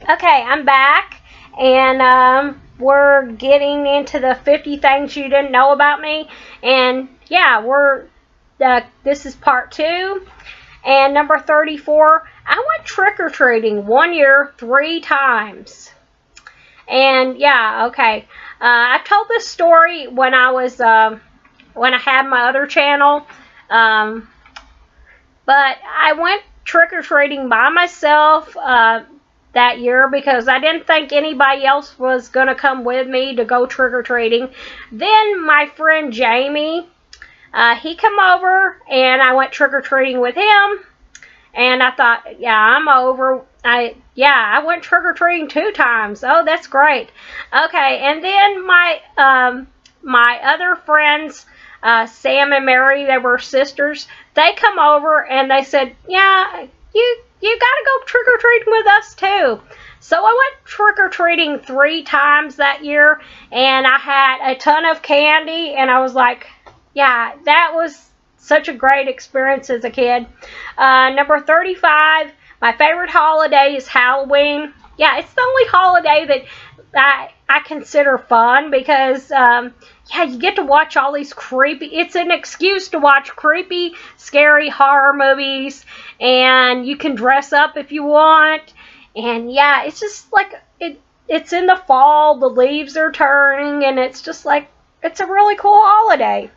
Okay, I'm back, and we're getting into the 50 things you didn't know about me. And yeah, this is part 2. And number 34, I went trick-or-treating one year 3 times. And yeah, okay. I told this story when when I had my other channel. Um, but I went trick-or-treating by myself that year because I didn't think anybody else was going to come with me to go trick-or-treating. Then my friend Jamie, he come over and I went trick-or-treating with him. And I thought, yeah, I'm over. I went trick-or-treating 2 times. Oh, that's great. Okay, and then my other friends, Sam and Mary, they were sisters. They come over and they said, yeah, you gotta go trick-or-treating with us too. So I went trick-or-treating 3 times that year, and I had a ton of candy, and I was like, yeah, that was such a great experience as a kid. Number 35, my favorite holiday is Halloween. Yeah, it's the only holiday that I consider fun because, yeah, you get to watch all these it's an excuse to watch creepy, scary horror movies, and you can dress up if you want. And yeah, it's just like, it's in the fall, the leaves are turning, and it's just like, it's a really cool holiday.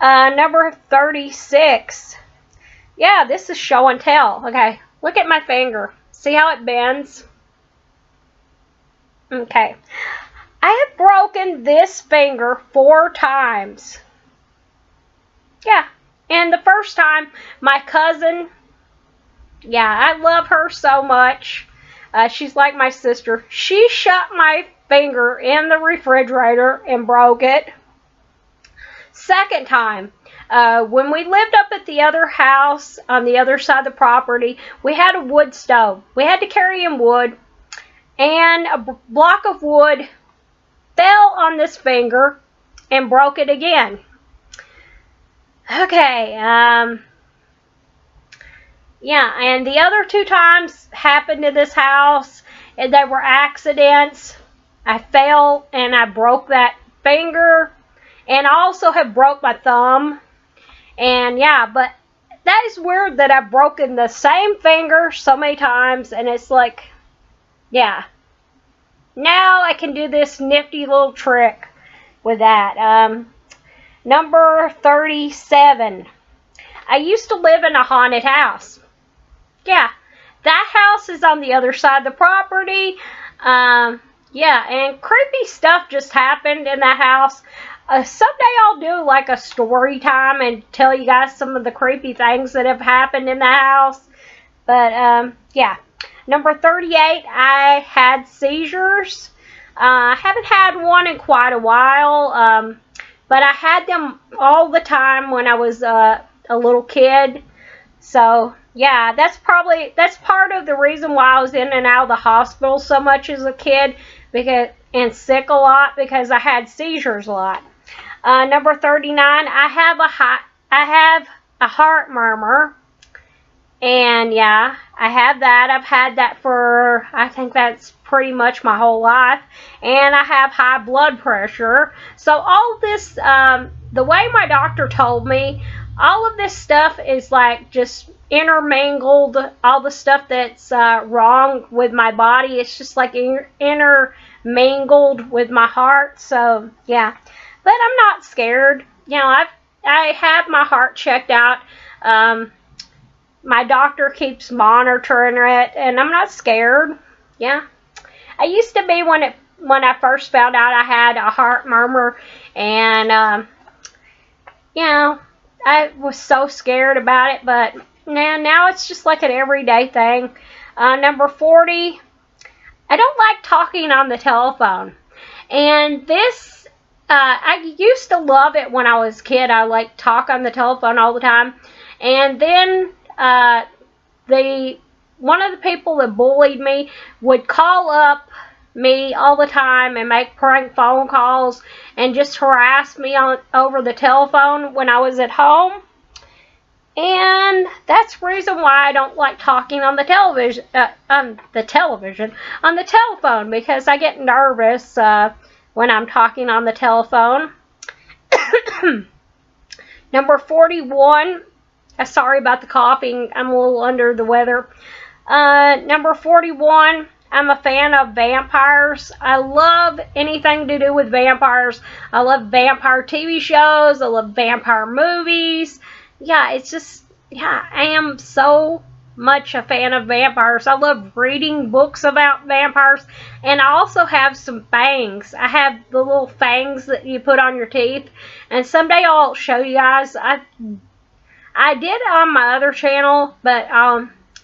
Number 36. Yeah, this is show and tell. Okay, look at my finger. See how it bends? Okay. I have broken this finger 4 times. Yeah, and the first time, my cousin, yeah, I love her so much. She's like my sister. She shut my finger in the refrigerator and broke it. Second time, when we lived up at the other house on the other side of the property, we had a wood stove. We had to carry in wood, and a block of wood fell on this finger and broke it again. Okay, yeah, and the other 2 times happened to this house, and they were accidents. I fell and I broke that finger. And I also have broke my thumb. And yeah, but that is weird that I've broken the same finger so many times. And it's like, yeah. Now I can do this nifty little trick with that. Number 37. I used to live in a haunted house. Yeah, that house is on the other side of the property. Yeah, and creepy stuff just happened in that house. Someday I'll do like a story time and tell you guys some of the creepy things that have happened in the house. But, yeah. Number 38, I had seizures. I haven't had one in quite a while, but I had them all the time when I was a little kid. So, yeah, that's part of the reason why I was in and out of the hospital so much as a kid and sick a lot, because I had seizures a lot. Number 39, I have a heart murmur, and yeah, I have that. I've had that for, I think that's pretty much my whole life, and I have high blood pressure. So all this, the way my doctor told me, all of this stuff is like just intermingled. All the stuff that's wrong with my body, it's just like intermingled with my heart. So yeah. But I'm not scared. You know, I had my heart checked out. My doctor keeps monitoring it, and I'm not scared. Yeah. I used to be when I first found out I had a heart murmur, and you know, I was so scared about it. But now it's just like an everyday thing. Number 40. I don't like talking on the telephone, and this. I used to love it when I was a kid. I like talk on the telephone all the time. And then one of the people that bullied me would call up me all the time and make prank phone calls and just harass me over the telephone when I was at home. And that's the reason why I don't like talking on the television, on the telephone, because I get nervous when I'm talking on the telephone. Number 41, sorry about the coughing, I'm a little under the weather. Number 41, I'm a fan of vampires. I love anything to do with vampires. I love vampire TV shows. I love vampire movies. Yeah, it's just, yeah, I am so much a fan of vampires. I love reading books about vampires. And I also have some fangs. I have the little fangs that you put on your teeth. And someday I'll show you guys. I did on my other channel, but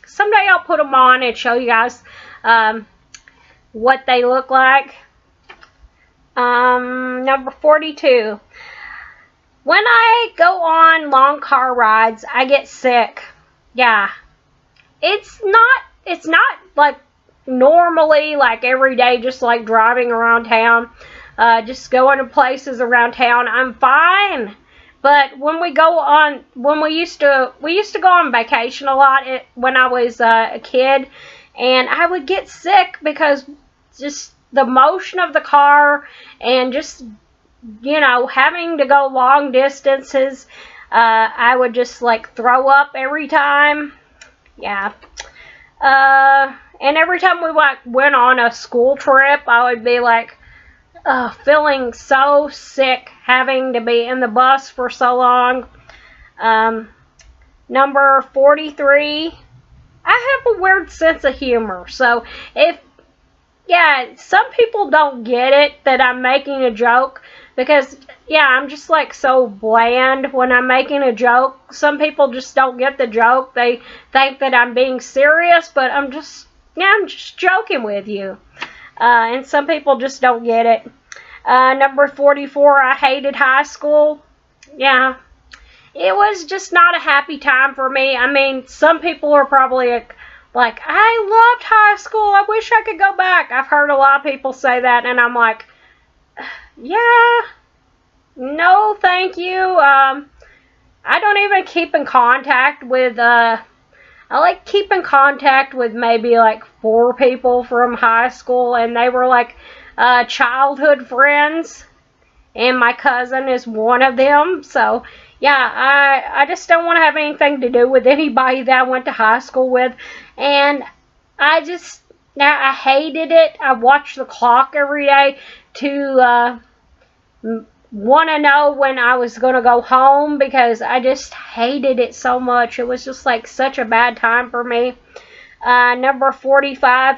someday I'll put them on and show you guys what they look like. Number 42. When I go on long car rides, I get sick. Yeah. It's not like normally, like every day, just like driving around town, just going to places around town. I'm fine. But when we used to go on vacation a lot when I was a kid, and I would get sick because just the motion of the car and just, you know, having to go long distances, I would just like throw up every time. Yeah. And every time we went on a school trip, I would be like, feeling so sick, having to be in the bus for so long. Number 43, I have a weird sense of humor. So some people don't get it that I'm making a joke, because, yeah, I'm just like so bland when I'm making a joke. Some people just don't get the joke. They think that I'm being serious, but I'm just joking with you. And some people just don't get it. Number 44, I hated high school. Yeah, it was just not a happy time for me. I mean, some people are probably like, I loved high school. I wish I could go back. I've heard a lot of people say that, and I'm like, yeah, no, thank you. I don't even keep in contact with, I like keep in contact with maybe like 4 people from high school, and they were like childhood friends, and my cousin is one of them. So yeah, I just don't want to have anything to do with anybody that I went to high school with. And I hated it. I watched the clock every day to want to know when I was going to go home, because I just hated it so much. It was just like such a bad time for me. Number 45,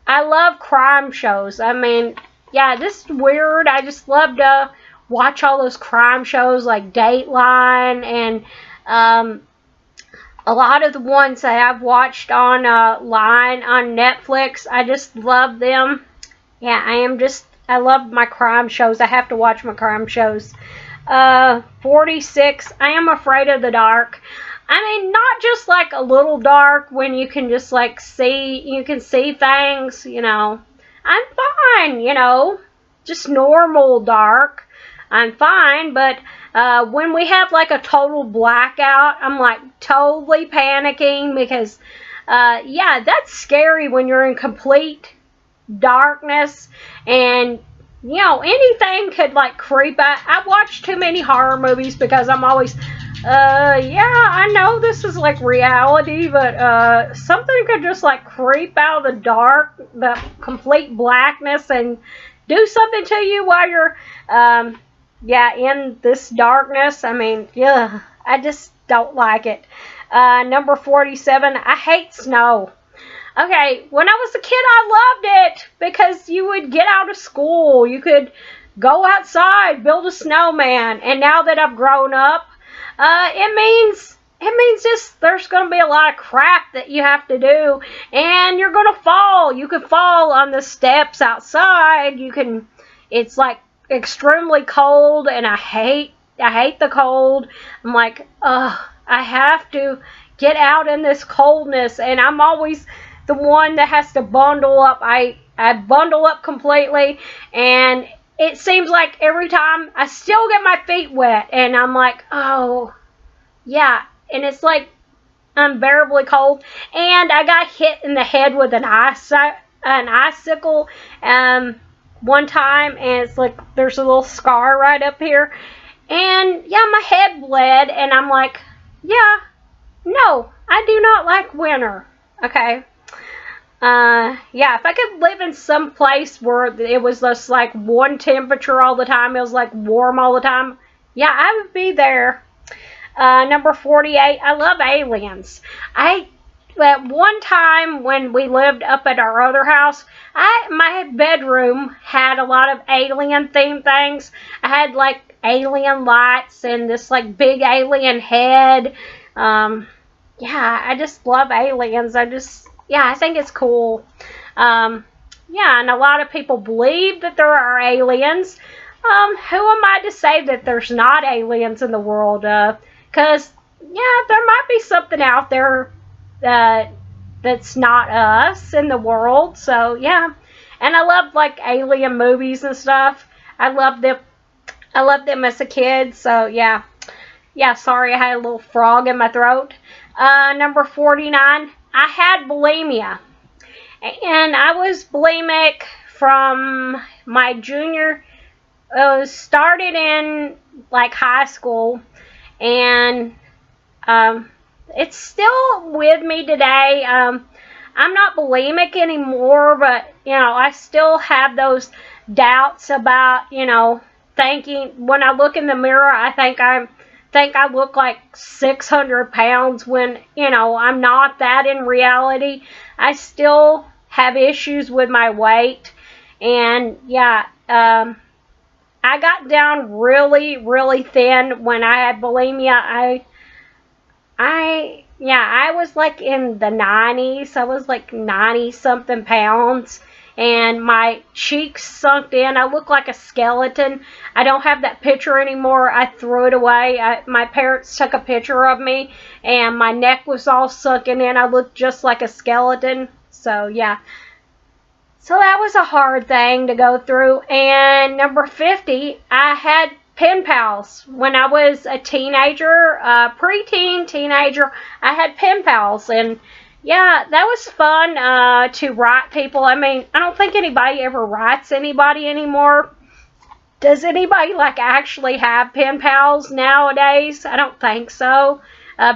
I love crime shows. I mean, yeah, this is weird. I just love to watch all those crime shows like Dateline and a lot of the ones that I've watched on line on Netflix. I just love them. Yeah, I love my crime shows. I have to watch my crime shows. 46, I am afraid of the dark. I mean, not just like a little dark when you can just like you can see things, you know. I'm fine, you know, just normal dark. I'm fine, but when we have like a total blackout, I'm like totally panicking, because, yeah, that's scary when you're in complete darkness, and, you know, anything could like creep out. I watch too many horror movies because I'm always, yeah, I know this is like reality, but something could just like creep out of the dark, the complete blackness, and do something to you while you're, yeah, in this darkness. I mean, yeah, I just don't like it. Number 47, I hate snow. Okay, when I was a kid, I loved it because you would get out of school, you could go outside, build a snowman, and now that I've grown up, it means just there's going to be a lot of crap that you have to do, and you're going to fall. You could fall on the steps outside. It's like extremely cold, and I hate the cold. I'm like, ugh, I have to get out in this coldness, and I'm always the one that has to bundle up. I bundle up completely, and it seems like every time I still get my feet wet, and I'm like, oh, yeah, and it's like unbearably cold. And I got hit in the head with an icicle one time, and it's like there's a little scar right up here. And yeah, my head bled, and I'm like, yeah, no, I do not like winter. Okay. Yeah, if I could live in some place where it was just like one temperature all the time, it was like warm all the time, yeah, I would be there. Number 48, I love aliens. At one time when we lived up at our other house, my bedroom had a lot of alien themed things. I had like alien lights and this like big alien head. Yeah, I just love aliens. I think it's cool. Yeah, and a lot of people believe that there are aliens. Who am I to say that there's not aliens in the world? Because, yeah, there might be something out there that's not us in the world. So, yeah. And I love, like, alien movies and stuff. I loved them as a kid. So, yeah. Yeah, sorry, I had a little frog in my throat. Number 49, I had bulimia. And I was bulimic from my junior, started in like high school, and it's still with me today. I'm not bulimic anymore, but I still have those doubts about thinking. When I look in the mirror, I think I look like 600 pounds when I'm not that in reality. I still have issues with my weight, and yeah, I got down really, really thin when I had bulimia. I was like in the 90s. I was like 90 something pounds, and my cheeks sunk in. I look like a skeleton. I don't have that picture anymore. I threw it away. My parents took a picture of me, and my neck was all sunken in. I looked just like a skeleton. So yeah. So that was a hard thing to go through. And number 50, I had pen pals. When I was a teenager, preteen, teenager, I had pen pals. And yeah, that was fun to write people. I mean, I don't think anybody ever writes anybody anymore. Does anybody like actually have pen pals nowadays? I don't think so.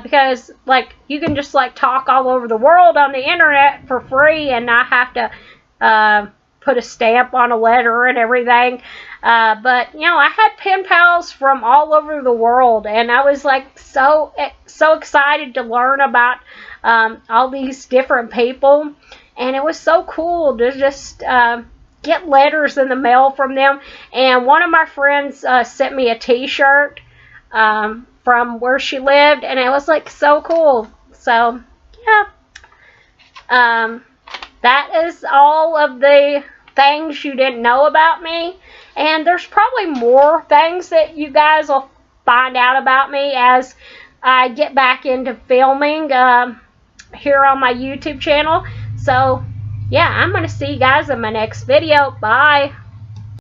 Because like you can just like talk all over the world on the internet for free and not have to put a stamp on a letter and everything. But I had pen pals from all over the world, and I was like so excited to learn about all these different people, and it was so cool to just get letters in the mail from them. And one of my friends sent me a t-shirt from where she lived, and it was like so cool. So yeah. That is all of the things you didn't know about me. And there's probably more things that you guys will find out about me as I get back into filming here on my YouTube channel. So, yeah, I'm going to see you guys in my next video. Bye.